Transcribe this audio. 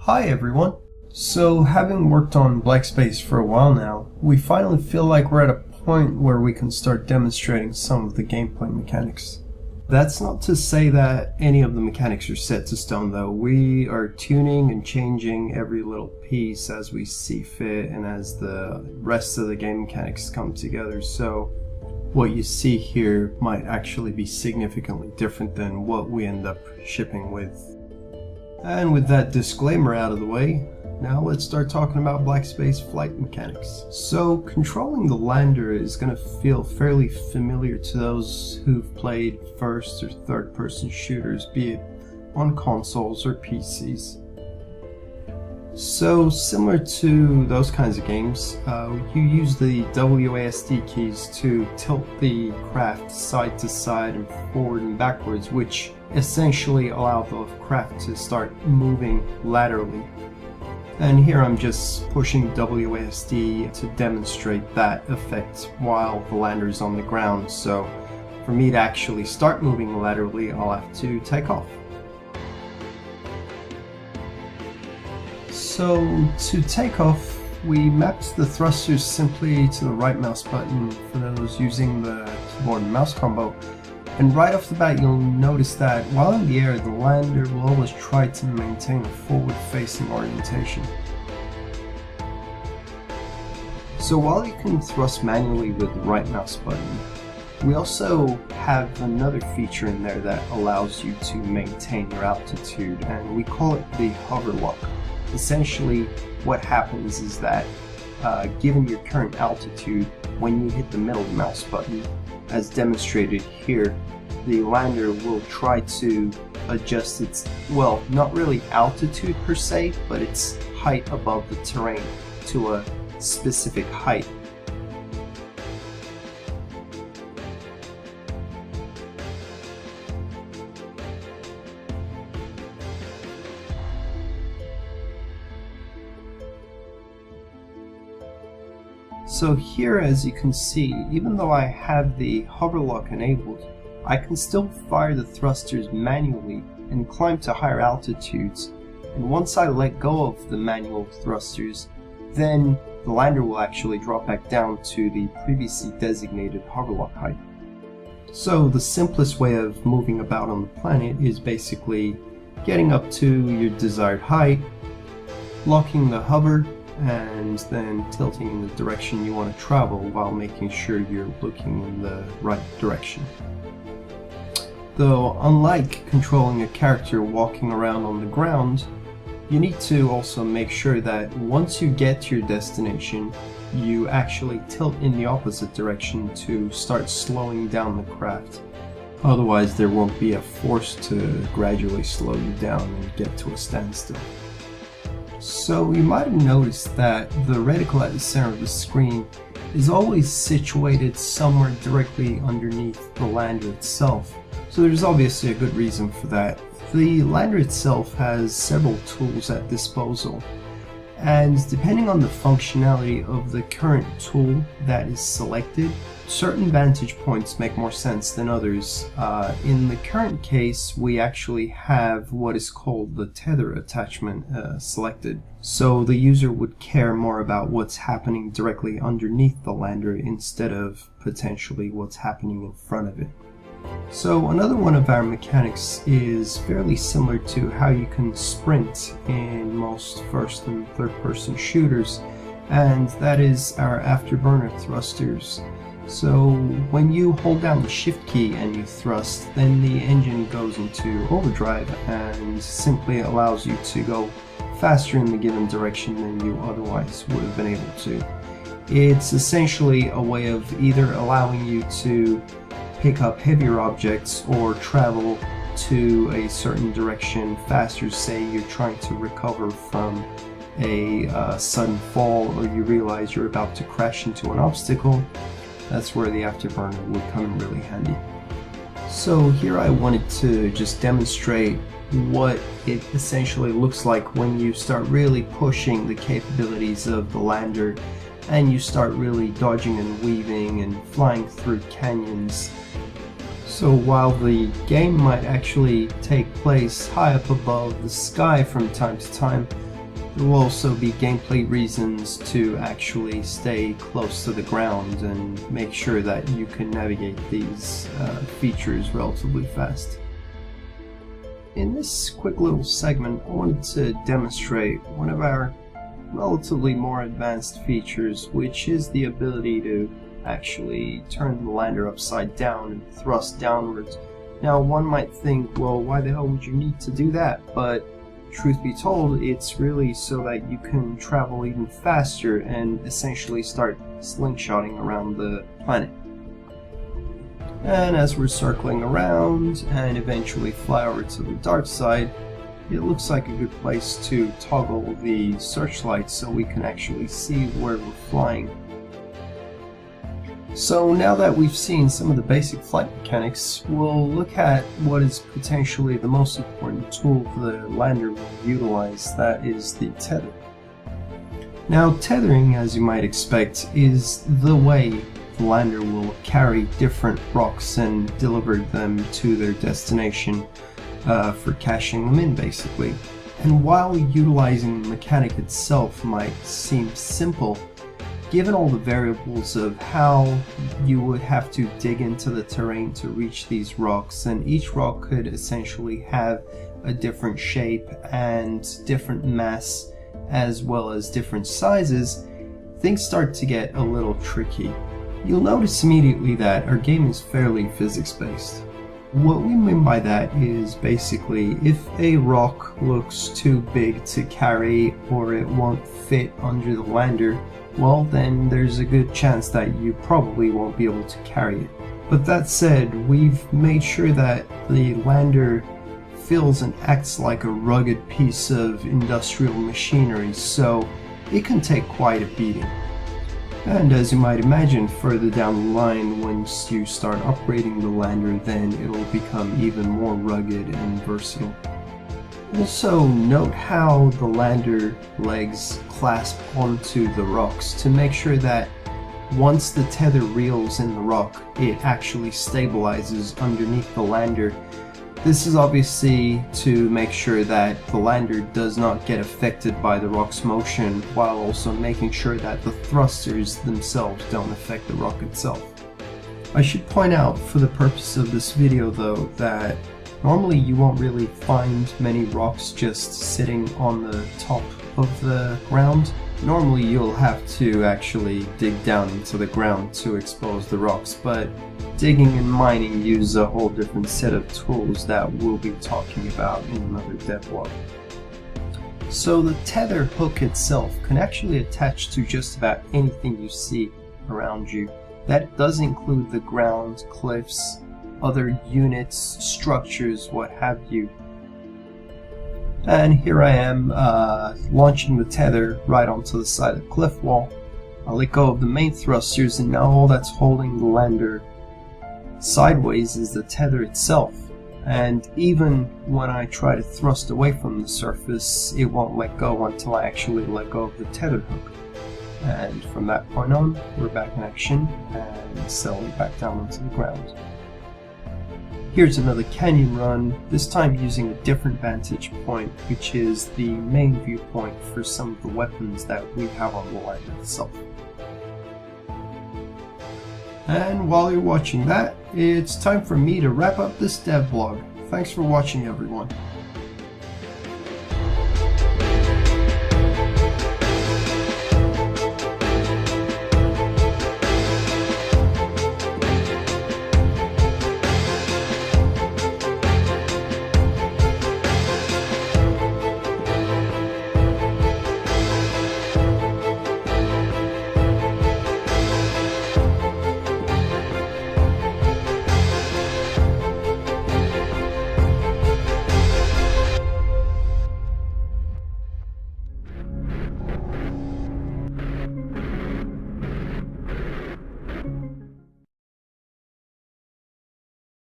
Hi everyone! So having worked on Blackspace for a while now, we finally feel like we're at a point where we can start demonstrating some of the gameplay mechanics. That's not to say that any of the mechanics are set to stone though. We are tuning and changing every little piece as we see fit and as the rest of the game mechanics come together, so what you see here might actually be significantly different than what we end up shipping with. And with that disclaimer out of the way, now let's start talking about Blackspace flight mechanics. So controlling the lander is going to feel fairly familiar to those who've played first or third person shooters, be it on consoles or PCs. So similar to those kinds of games, you use the WASD keys to tilt the craft side to side and forward and backwards, which essentially allow the craft to start moving laterally. And here I'm just pushing WASD to demonstrate that effect while the lander is on the ground, so for me to actually start moving laterally I'll have to take off. So to take off, we mapped the thrusters simply to the right mouse button for those using the keyboard and mouse combo. And right off the bat you'll notice that while in the air the lander will always try to maintain a forward-facing orientation. So while you can thrust manually with the right mouse button, we also have another feature in there that allows you to maintain your altitude, and we call it the hover lock. Essentially what happens is that given your current altitude, when you hit the middle mouse button, as demonstrated here, the lander will try to adjust its, well, not really altitude per se, but its height above the terrain to a specific height. So here, as you can see, even though I have the hover lock enabled, I can still fire the thrusters manually and climb to higher altitudes, and once I let go of the manual thrusters, then the lander will actually drop back down to the previously designated hover lock height. So the simplest way of moving about on the planet is basically getting up to your desired height, locking the hover, and then tilting in the direction you want to travel while making sure you're looking in the right direction. Though unlike controlling a character walking around on the ground, you need to also make sure that once you get to your destination, you actually tilt in the opposite direction to start slowing down the craft. Otherwise there won't be a force to gradually slow you down and get to a standstill. So you might have noticed that the reticle at the center of the screen is always situated somewhere directly underneath the lander itself. So there's obviously a good reason for that. The lander itself has several tools at disposal, and depending on the functionality of the current tool that is selected, certain vantage points make more sense than others. In the current case, we actually have what is called the tether attachment selected, so the user would care more about what's happening directly underneath the lander instead of potentially what's happening in front of it. So another one of our mechanics is fairly similar to how you can sprint in most first and third person shooters, and that is our afterburner thrusters. So when you hold down the shift key and you thrust, then the engine goes into overdrive and simply allows you to go faster in the given direction than you otherwise would have been able to. It's essentially a way of either allowing you to pick up heavier objects or travel to a certain direction faster. Say you're trying to recover from a sudden fall, or you realize you're about to crash into an obstacle. That's where the afterburner would come in really handy. So here I wanted to just demonstrate what it essentially looks like when you start really pushing the capabilities of the lander and you start really dodging and weaving and flying through canyons. So while the game might actually take place high up above the sky from time to time, There will also be gameplay reasons to actually stay close to the ground and make sure that you can navigate these features relatively fast. In this quick little segment, I wanted to demonstrate one of our relatively more advanced features, which is the ability to actually turn the lander upside down and thrust downwards. Now, one might think, well, why the hell would you need to do that? But truth be told, it's really so that you can travel even faster and essentially start slingshotting around the planet. And as we're circling around and eventually fly over to the dark side, it looks like a good place to toggle the searchlight so we can actually see where we're flying. So now that we've seen some of the basic flight mechanics, we'll look at what is potentially the most important tool the lander will utilize, that is the tether. Now, tethering, as you might expect, is the way the lander will carry different rocks and deliver them to their destination for caching them in, basically. And while utilizing the mechanic itself might seem simple, given all the variables of how you would have to dig into the terrain to reach these rocks, and each rock could essentially have a different shape and different mass as well as different sizes, things start to get a little tricky. You'll notice immediately that our game is fairly physics-based. What we mean by that is basically if a rock looks too big to carry or it won't fit under the lander, well, then there's a good chance that you probably won't be able to carry it. But that said, we've made sure that the lander feels and acts like a rugged piece of industrial machinery, so it can take quite a beating. And as you might imagine, further down the line, once you start upgrading the lander, then it'll become even more rugged and versatile. Also, note how the lander legs clasp onto the rocks to make sure that once the tether reels in the rock, it actually stabilizes underneath the lander. This is obviously to make sure that the lander does not get affected by the rock's motion, while also making sure that the thrusters themselves don't affect the rock itself. I should point out for the purpose of this video though that normally you won't really find many rocks just sitting on the top of the ground. Normally you'll have to actually dig down into the ground to expose the rocks, but digging and mining use a whole different set of tools that we'll be talking about in another devlog. So the tether hook itself can actually attach to just about anything you see around you. That does include the ground, cliffs, other units, structures, what have you. And here I am launching the tether right onto the side of the cliff wall. I let go of the main thrusters, and now all that's holding the lander sideways is the tether itself. And even when I try to thrust away from the surface, it won't let go until I actually let go of the tether hook. And from that point on, we're back in action and settling back down onto the ground. Here's another canyon run, this time using a different vantage point, which is the main viewpoint for some of the weapons that we have on the lander itself. And while you're watching that, it's time for me to wrap up this devlog. Thanks for watching, everyone.